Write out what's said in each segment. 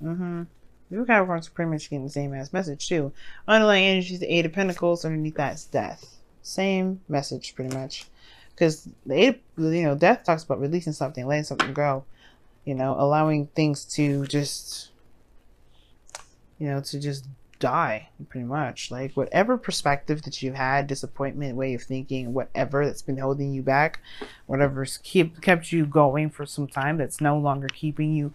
You Capricorns are pretty much getting the same ass message too. Underlying energy is the Eight of Pentacles. Underneath that is death. Same message pretty much. Because the eight, death talks about releasing something, letting something go. Allowing things to just, to just die pretty much. Like whatever perspective that you had, disappointment, way of thinking, whatever that's been holding you back, whatever's kept you going for some time, that's no longer keeping you,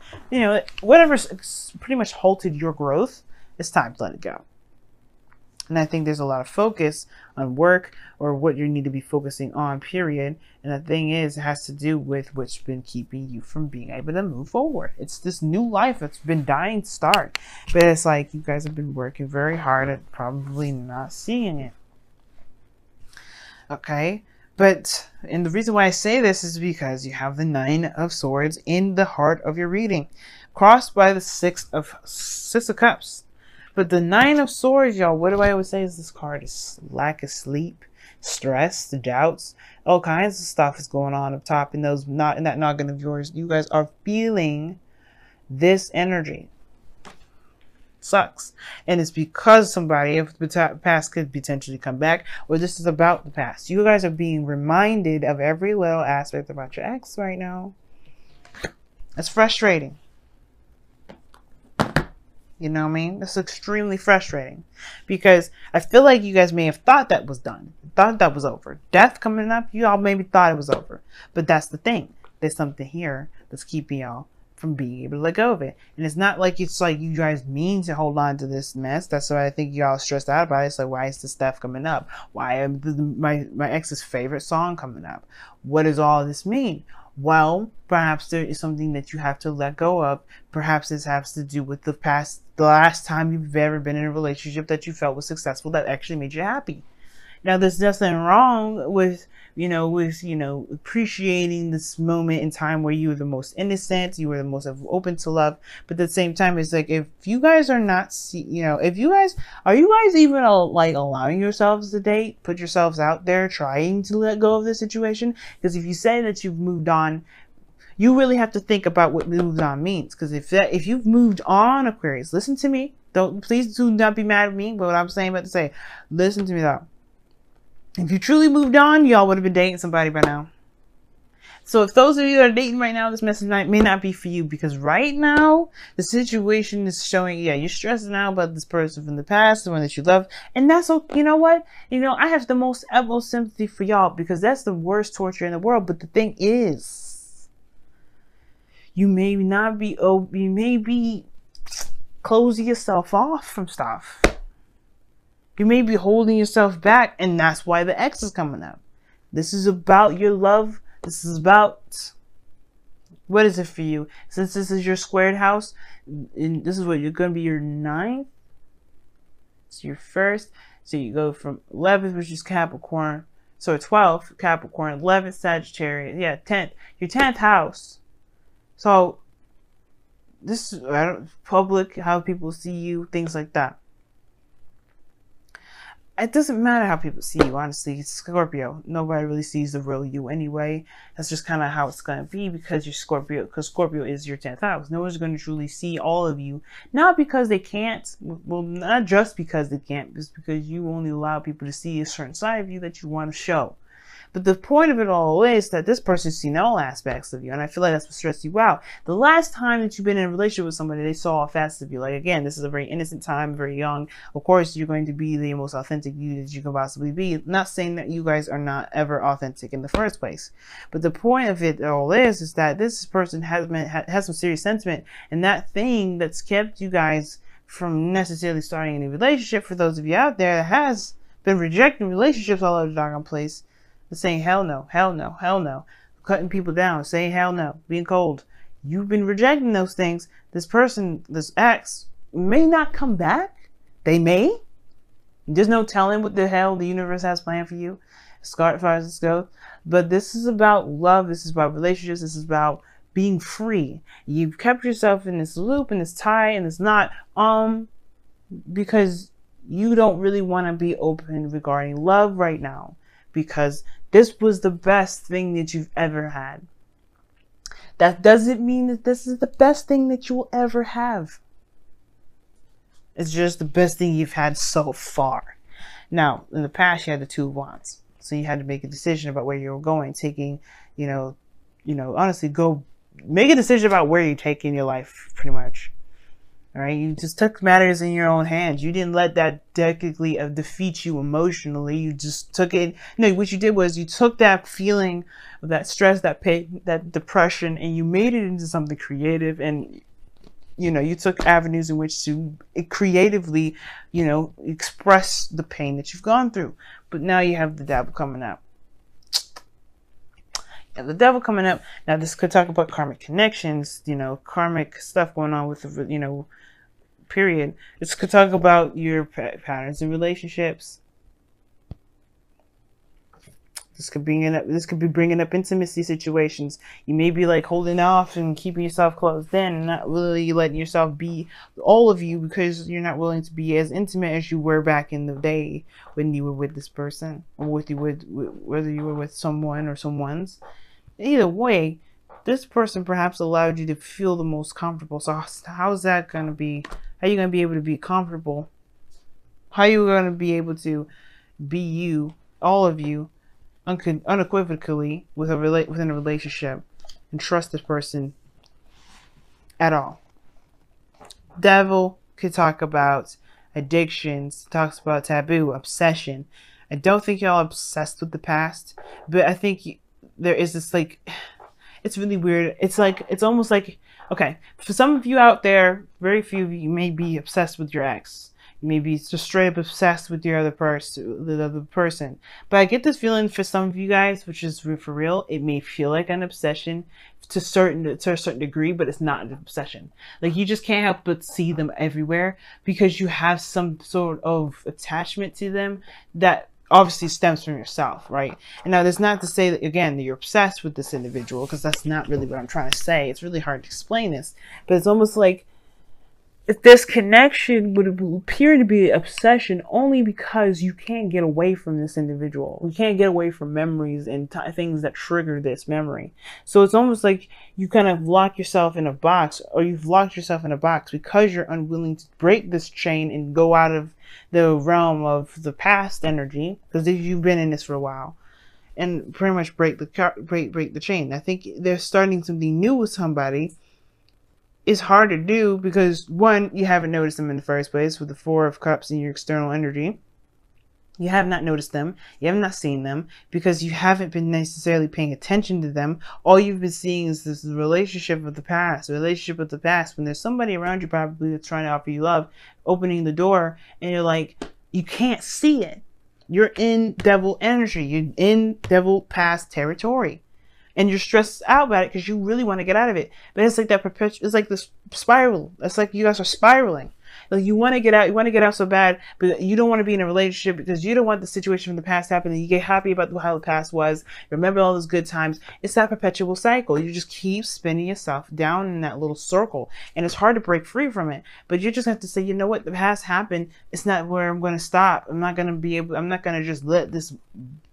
whatever's pretty much halted your growth, it's time to let it go. And I think there's a lot of focus on work or what you need to be focusing on, period. And the thing is, it has to do with what's been keeping you from being able to move forward. It's this new life that's been dying to start. But it's like you guys have been working very hard at probably not seeing it. Okay? And the reason why I say this is because you have the Nine of Swords in the heart of your reading, crossed by the Six of Cups. But the Nine of Swords, y'all, what do I always say is this card is lack of sleep, stress, doubts, all kinds of stuff is going on up top in that noggin of yours. You guys are feeling this energy. Sucks. And it's because somebody of the past could potentially come back, or this is about the past. You guys are being reminded of every little aspect about your ex right now. It's frustrating. You know what I mean? That's extremely frustrating because I feel like you guys may have thought that was done, thought that was over. Death coming up, you all maybe thought it was over. But that's the thing. There's something here that's keeping y'all from being able to let go of it. And it's not like it's like you guys mean to hold on to this mess. That's why I think y'all stressed out about it. It's like, why is this stuff coming up? Why am my ex's favorite song coming up? What does all this mean? Well, perhaps there is something that you have to let go of. Perhaps this has to do with the last time you've ever been in a relationship that you felt was successful, that actually made you happy. Now, there's nothing wrong with, appreciating this moment in time where you were the most innocent, you were the most open to love. But at the same time, it's like, if you guys are not, are you guys even like allowing yourselves to date, put yourselves out there, trying to let go of the situation? Because if you say that you've moved on, you really have to think about what moved on means. Because if you've moved on, Aquarius, listen to me. Please do not be mad at me. But what I'm saying about to say, listen to me though. If you truly moved on, y'all would have been dating somebody by now. So if those of you that are dating right now, this message may not be for you, because right now the situation is showing, you're stressing out about this person from the past, the one that you love, and that's okay. You know what? I have the most utmost sympathy for y'all, because that's the worst torture in the world. But the thing is, you may be closing yourself off from stuff. You may be holding yourself back, and that's why the X is coming up. This is about your love. This is about, what is it for you? Since this is your squared house, and this is what you're going to be your 9th. It's your first. So you go from 11th, which is Capricorn. So 12th, Capricorn. 11th, Sagittarius. Yeah, 10th. Your 10th house. So this is public, how people see you, things like that. It doesn't matter how people see you, honestly. It's Scorpio. Nobody really sees the real you anyway. That's just kind of how it's going to be, because you're Scorpio. Because Scorpio is your 10th house. No one's going to truly see all of you. Not because they can't. Well, not just because they can't. It's because you only allow people to see a certain side of you that you want to show. But the point of it all is that this person's seen all aspects of you, and I feel like that's what stressed you out. The last time that you've been in a relationship with somebody, they saw all facets of you. Like, again, this is a very innocent time, very young. Of course, you're going to be the most authentic you that you can possibly be. Not saying that you guys are not ever authentic in the first place. But the point of it all is that this person has some serious sentiment, and that thing that's kept you guys from necessarily starting any relationship, for those of you out there that has been rejecting relationships all over the doggone place, saying hell no, hell no, hell no, cutting people down, saying hell no, being cold. You've been rejecting those things. This person, this ex, may not come back. They may. There's no telling what the hell the universe has planned for you, as far as this goes. But this is about love. This is about relationships. This is about being free. You've kept yourself in this loop, in this tie, and it's not because you don't really want to be open regarding love right now, because this was the best thing that you've ever had. That doesn't mean that this is the best thing that you will ever have. It's just the best thing you've had so far. Now, in the past, you had the Two of Wands. So you had to make a decision about where you were going, taking, honestly, go make a decision about where you're taking your life, pretty much. All right, you just took matters in your own hands. You didn't let that technically defeat you emotionally. You just took it. No, what you did was you took that feeling, that stress, that pain, that depression, and you made it into something creative. And you took avenues in which to creatively, express the pain that you've gone through. But now you have the Devil coming up. The Devil coming up. Now this could talk about karmic connections, karmic stuff going on with the, period. This could talk about your patterns in relationships. This could be bringing up intimacy situations. You may be like holding off and keeping yourself closed in, and not really letting yourself be all of you because you're not willing to be as intimate as you were back in the day when you were with this person, or whether you were with someone or someone's. Either way, this person perhaps allowed you to feel the most comfortable. So how's that going to be? How are you going to be able to be comfortable? How are you going to be able to be you, all of you, unequivocally within a relationship and trust this person at all? Devil could talk about addictions, talks about taboo, obsession. I don't think y'all are obsessed with the past, but I think there is this, it's really weird. It's almost like, okay, for some of you out there, very few of you may be obsessed with your ex. You may be just straight up obsessed with the other person. But I get this feeling for some of you guys, which is for real, it may feel like an obsession to a certain degree, but it's not an obsession. Like, you just can't help but see them everywhere because you have some sort of attachment to them that obviously stems from yourself, right? And now that's not to say that, again, that you're obsessed with this individual, because that's not really what I'm trying to say. It's really hard to explain this, but it's almost like if this connection would appear to be obsession only because you can't get away from this individual. You can't get away from memories and things that trigger this memory. So it's almost like you kind of lock yourself in a box, or you've locked yourself in a box because you're unwilling to break this chain and go out of the realm of the past energy, because you've been in this for a while, and pretty much break the chain. I think they're starting something new with somebody. It's hard to do because, one, you haven't noticed them in the first place with the Four of Cups in your external energy. You have not noticed them. You have not seen them because you haven't been necessarily paying attention to them. All you've been seeing is this relationship of the past, when there's somebody around you probably that's trying to offer you love, opening the door, and you're like, you can't see it. You're in devil energy. You're in devil past territory. And you're stressed out about it because you really want to get out of it. But it's like that it's like this spiral. It's like you guys are spiraling. Like, you want to get out so bad, but you don't want to be in a relationship because you don't want the situation from the past happening. You get happy about how the past was. Remember all those good times. It's that perpetual cycle. You just keep spinning yourself down in that little circle. And it's hard to break free from it. But you just have to say, you know what? The past happened. It's not where I'm going to stop. I'm not going to just let this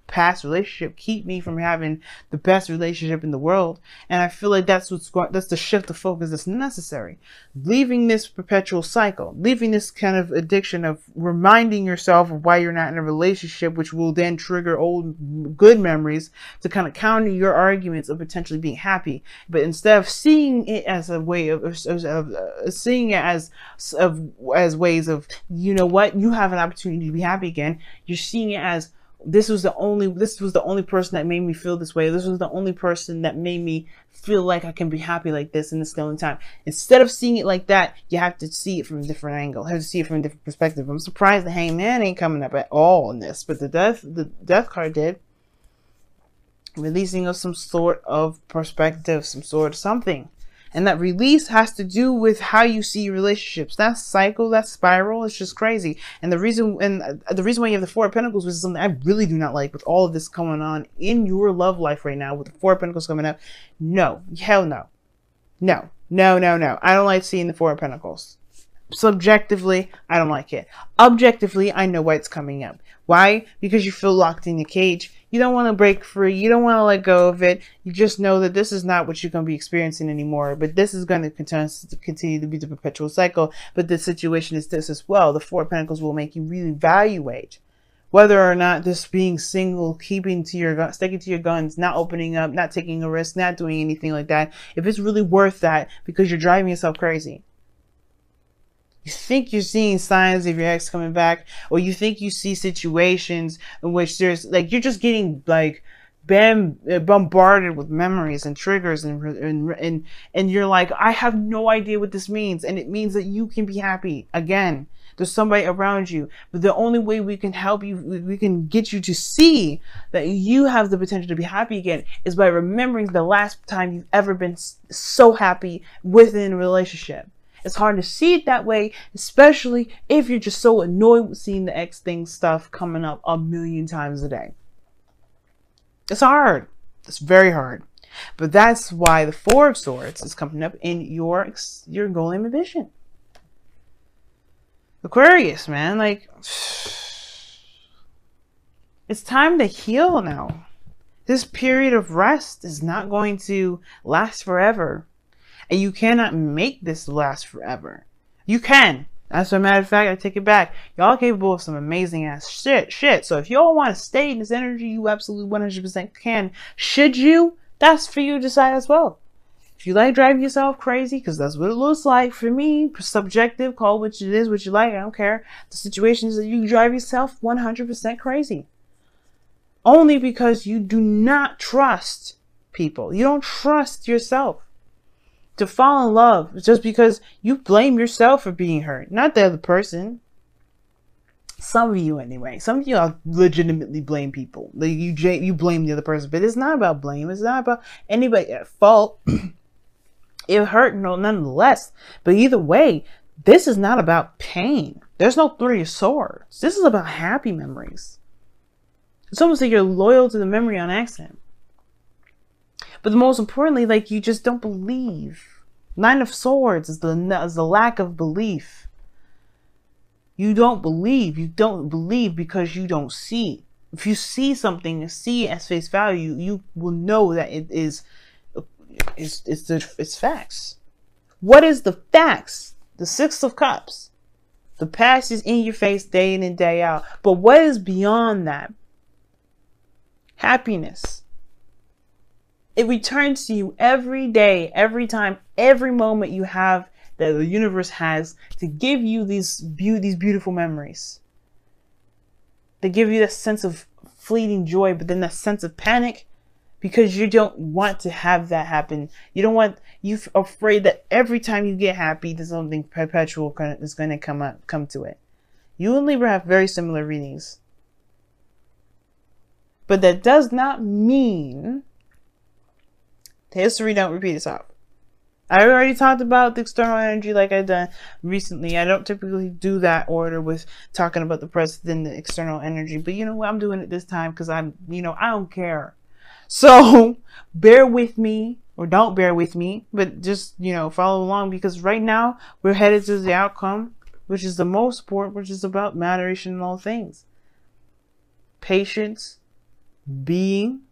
past relationship keep me from having the best relationship in the world. And I feel like that's the shift of focus that's necessary. Leaving this perpetual cycle, leaving this kind of addiction of reminding yourself of why you're not in a relationship, which will then trigger old good memories to kind of counter your arguments of potentially being happy. But instead of seeing it as a way of seeing it as ways of, you know what, you have an opportunity to be happy again, you're seeing it as, this was the only person that made me feel this way. This was the only person that made me feel like I can be happy like this, and it's the only time. Instead of seeing it like that, you have to see it from a different angle. You have to see it from a different perspective. I'm surprised the Hangman ain't coming up at all in this, but the death card did. Releasing of some sort of perspective, some sort of something. And that release has to do with how you see relationships. That cycle, that spiral, it's just crazy. And the reason why you have the Four of Pentacles, which is something I really do not like with all of this going on in your love life right now, with the Four of Pentacles coming up. No, hell no. No. I don't like seeing the Four of Pentacles. Subjectively, I don't like it. Objectively, I know why it's coming up. Why? Because you feel locked in the cage. You don't want to break free. You don't want to let go of it. You just know that this is not what you're going to be experiencing anymore. But this is going to continue to be the perpetual cycle. But the situation is this as well. The Four of Pentacles will make you really evaluate whether or not this being single, keeping to your sticking to your guns, not opening up, not taking a risk, not doing anything like that, if it's really worth that, because you're driving yourself crazy. You think you're seeing signs of your ex coming back, or you think you see situations in which there's like, you're just getting like bombarded with memories and triggers, and you're like, I have no idea what this means. And it means that you can be happy again. There's somebody around you, but the only way we can help you, we can get you to see that you have the potential to be happy again, is by remembering the last time you've ever been so happy within a relationship. It's hard to see it that way, especially if you're just so annoyed with seeing the ex thing stuff coming up a million times a day. It's hard. It's very hard. But that's why the Four of Swords is coming up in your goal and ambition. Aquarius, man, like, it's time to heal now. This period of rest is not going to last forever. And you cannot make this last forever. You can. As a matter of fact, I take it back. Y'all are capable of some amazing ass shit. So if y'all want to stay in this energy, you absolutely 100% can. Should you? That's for you to decide as well. If you like driving yourself crazy, because that's what it looks like for me, subjective, call what it is, what you like, I don't care. The situation is that you drive yourself 100% crazy. Only because you do not trust people. You don't trust yourself to fall in love just because you blame yourself for being hurt, not the other person. Some of you anyway. Some of you legitimately blame people. Like you blame the other person, but it's not about blame. It's not about anybody at fault. It hurt nonetheless. But either way, this is not about pain. There's no Three of Swords. This is about happy memories. It's almost like you're loyal to the memory on accident. But the most importantly, like, you just don't believe. Nine of Swords is the lack of belief. You don't believe. You don't believe because you don't see. If you see something, see it as face value, you will know that it is. It's facts. What is the facts? The Six of Cups. The past is in your face day in and day out. But what is beyond that? Happiness. It returns to you every day, every time, every moment you have, that the universe has, to give you these beautiful memories. They give you that sense of fleeting joy, but then that sense of panic, because you don't want to have that happen. You're afraid that every time you get happy, there's something perpetual is going to come to it. You and Libra have very similar readings. But that does not mean history don't repeat itself. I already talked about the external energy like I've done recently. I don't typically do that order with talking about the present and the external energy. But you know what? I'm doing it this time because I don't care. So bear with me, or don't bear with me, but just, follow along, because right now we're headed to the outcome, which is the most important, which is about moderation in all things. Patience, being,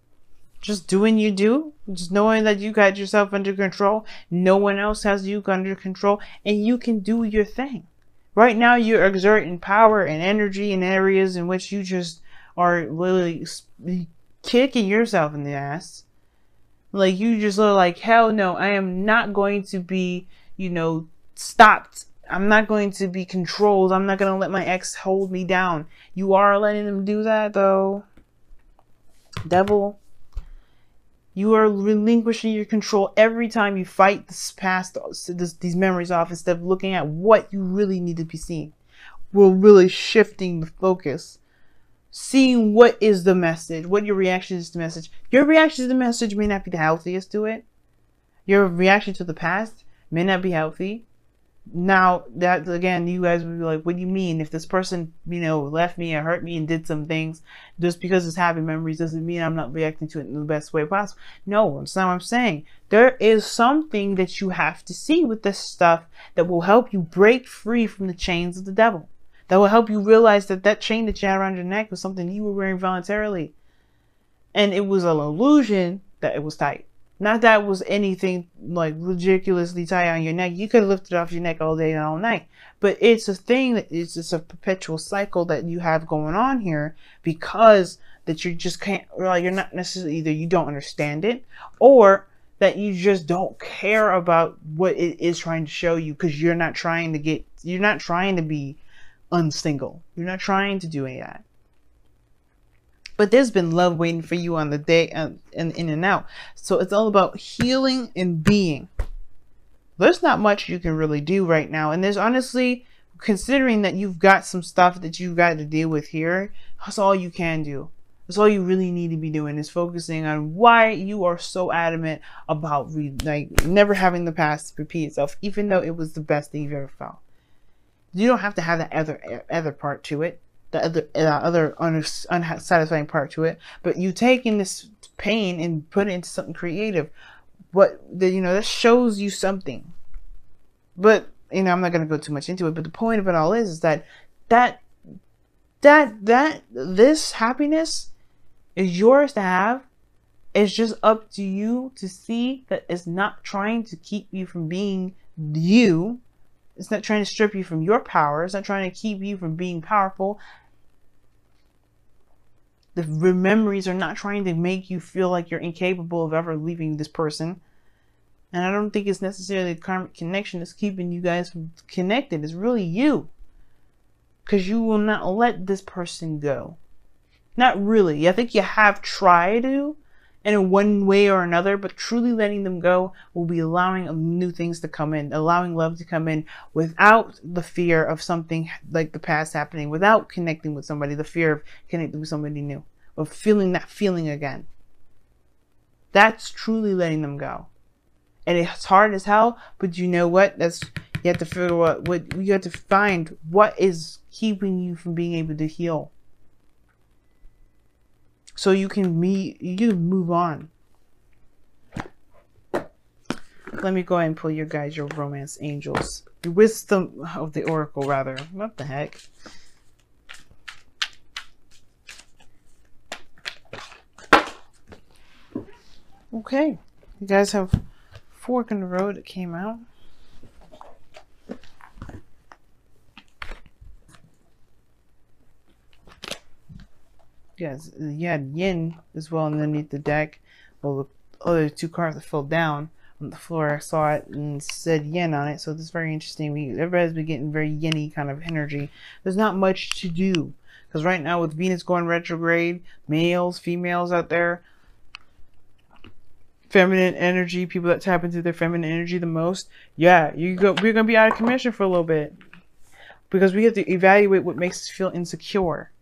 just doing you do, just knowing that you got yourself under control. No one else has you under control, and you can do your thing. Right now, you're exerting power and energy in areas in which you just are literally kicking yourself in the ass. Like, you just look like, hell no, I am not going to be, stopped. I'm not going to be controlled. I'm not going to let my ex hold me down. You are letting them do that, though. Devil. You are relinquishing your control every time you fight these memories off, instead of looking at what you really need to be seeing. We're really shifting the focus. Seeing what is the message, what your reaction is to the message. Your reaction to the message may not be the healthiest to it. Your reaction to the past may not be healthy. Now, that again, you guys would be like, what do you mean? If this person, left me or hurt me and did some things, just because it's happy memories doesn't mean I'm not reacting to it in the best way possible. No, that's not what I'm saying. There is something that you have to see with this stuff that will help you break free from the chains of the devil. That will help you realize that chain that you had around your neck was something you were wearing voluntarily. And it was an illusion that it was tight. Not that it was anything like ridiculously tight on your neck. You could have lifted it off your neck all day and all night. But it's a thing that it's just a perpetual cycle that you have going on here, because that you just can't, well, you're not necessarily, either you don't understand it, or that you just don't care about what it is trying to show you, because you're not trying to be unsingle. You're not trying to do any of that. But there's been love waiting for you on the day and in and out. So it's all about healing and being. There's not much you can really do right now. And there's honestly, considering that you've got some stuff that you've got to deal with here, that's all you can do. That's all you really need to be doing, is focusing on why you are so adamant about never having the past repeat itself, even though it was the best thing you've ever felt. You don't have to have that other part to it. The other unsatisfying part to it, but you taking this pain and put it into something creative, that shows you something. But I'm not going to go too much into it, but the point of it all is that this happiness is yours to have. It's just up to you to see that it's not trying to keep you from being you. It's not trying to strip you from your power. It's not trying to keep you from being powerful. The memories are not trying to make you feel like you're incapable of ever leaving this person. And I don't think it's necessarily a karmic connection that's keeping you guys from connected. It's really you. Because you will not let this person go. Not really. I think you have tried to, in one way or another, but truly letting them go will be allowing new things to come in, allowing love to come in without the fear of something like the past happening, without connecting with somebody, the fear of connecting with somebody new, of feeling that feeling again. That's truly letting them go. And it's hard as hell, but you know what? You have to figure out you have to find what is keeping you from being able to heal. So you can move on. Let me go ahead and pull your guys, your romance angels. Your wisdom of the oracle, rather. What the heck? Okay. You guys have Fork in the Road that came out. Yes, you had Yin as well underneath the deck. Well, the other two cards that fell down on the floor, I saw it and said Yin on it. So this is very interesting. Everybody's been getting very Yin-y kind of energy. There's not much to do. Because right now with Venus going retrograde, males, females out there, feminine energy, people that tap into their feminine energy the most, yeah, we're going to be out of commission for a little bit. Because we have to evaluate what makes us feel insecure.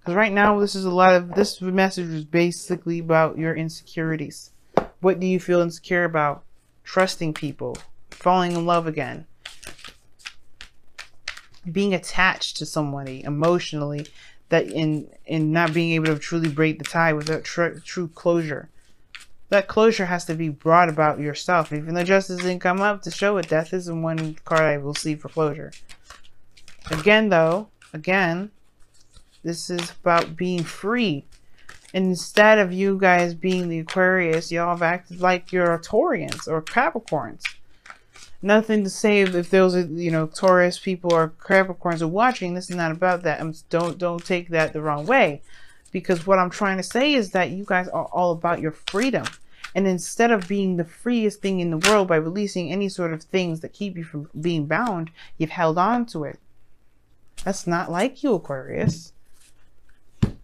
Because right now, this message is basically about your insecurities. What do you feel insecure about? Trusting people, falling in love again, being attached to somebody emotionally, that in not being able to truly break the tie without true closure. That closure has to be brought about yourself. Even though justice didn't come up to show it, death isn't one card I will see for closure. Again, this is about being free. And instead of you guys being the Aquarius, y'all have acted like you're Taurians or Capricorns. Nothing to say if those are, Taurus people or Capricorns are watching. This is not about that. Don't take that the wrong way. Because what I'm trying to say is that you guys are all about your freedom. And instead of being the freest thing in the world by releasing any sort of things that keep you from being bound, you've held on to it. That's not like you, Aquarius.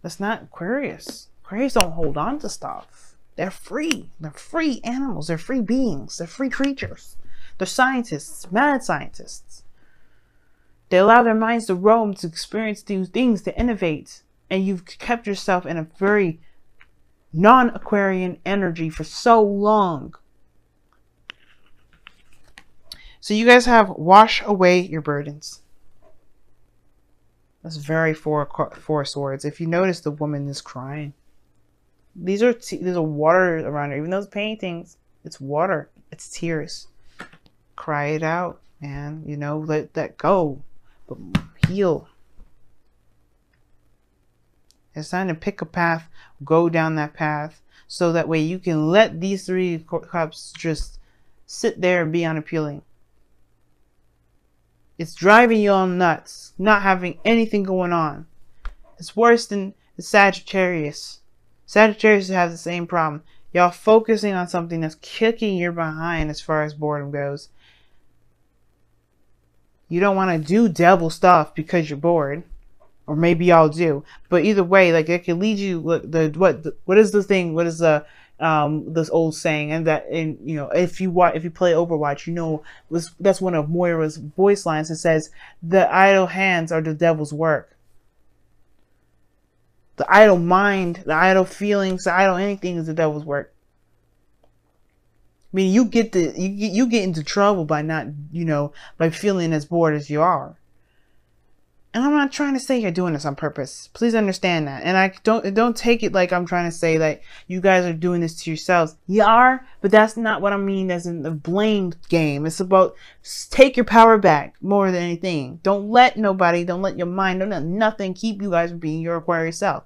That's not Aquarius. Aquarius don't hold on to stuff. They're free. They're free animals. They're free beings. They're free creatures. They're scientists, mad scientists. They allow their minds to roam, to experience new things, to innovate. And you've kept yourself in a very non-Aquarian energy for so long. So you guys have wash away your burdens. That's very four swords. If you notice, the woman is crying. There's water around her. Even those paintings, it's water. It's tears. Cry it out, man. Let that go. But heal. It's time to pick a path, go down that path, so that way you can let these 3 cups just sit there and be unappealing. It's driving you all nuts, not having anything going on. It's worse than the Sagittarius. Sagittarius have the same problem. Y'all focusing on something that's kicking your behind as far as boredom goes. You don't want to do devil stuff because you're bored. Or maybe y'all do. But either way, like, it can lead you, what is the thing, what is the this old saying, and that, and you know, if you play Overwatch, you know, that's one of Moira's voice lines. It says, the idle hands are the devil's work. The idle mind, the idle feelings, the idle anything is the devil's work. I mean, you get into trouble by not, you know, by feeling as bored as you are. And I'm not trying to say you're doing this on purpose. Please understand that. And I don't take it like I'm trying to say that you guys are doing this to yourselves. You are, but that's not what I mean as in the blame game. It's about take your power back more than anything. Don't let nobody, don't let your mind, don't let nothing keep you guys from being your Aquarius self.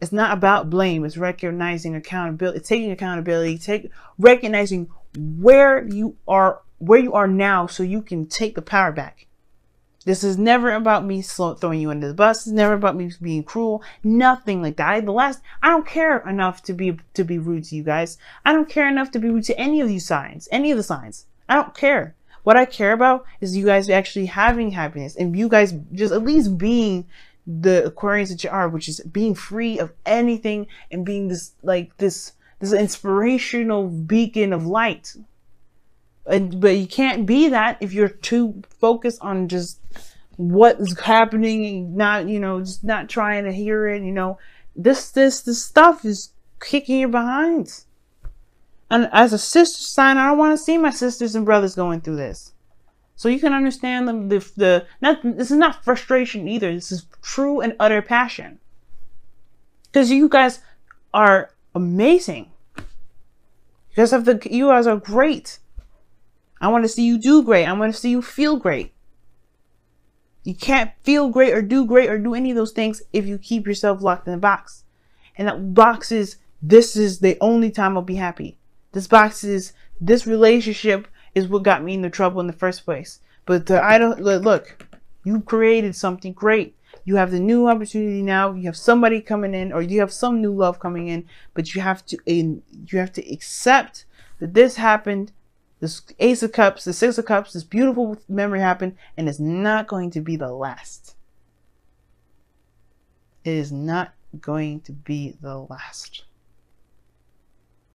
It's not about blame. It's recognizing accountability. It's taking accountability, recognizing where you are now so you can take the power back. This is never about me throwing you under the bus. It's never about me being cruel. Nothing like that. I don't care enough to be rude to you guys. I don't care enough to be rude to any of the signs. I don't care. What I care about is you guys actually having happiness, and you guys just at least being the Aquarius that you are, which is being free of anything and being this inspirational beacon of light. But you can't be that if you're too focused on just what is happening and not, you know, just not trying to hear it. You know, this stuff is kicking your behinds. And as a sister sign, I don't want to see my sisters and brothers going through this. So you can understand this is not frustration either. This is true and utter passion. Because you guys are amazing. You guys are great. I want to see you do great. I want to see you feel great. You can't feel great or do any of those things if you keep yourself locked in a box. And that box is, this is the only time I'll be happy. This relationship is what got me into trouble in the first place. But look, you created something great. You have the new opportunity now. You have somebody coming in, or you have some new love coming in, but you have to accept that this happened. This Ace of Cups, the Six of Cups, this beautiful memory happened, and it's not going to be the last. It is not going to be the last.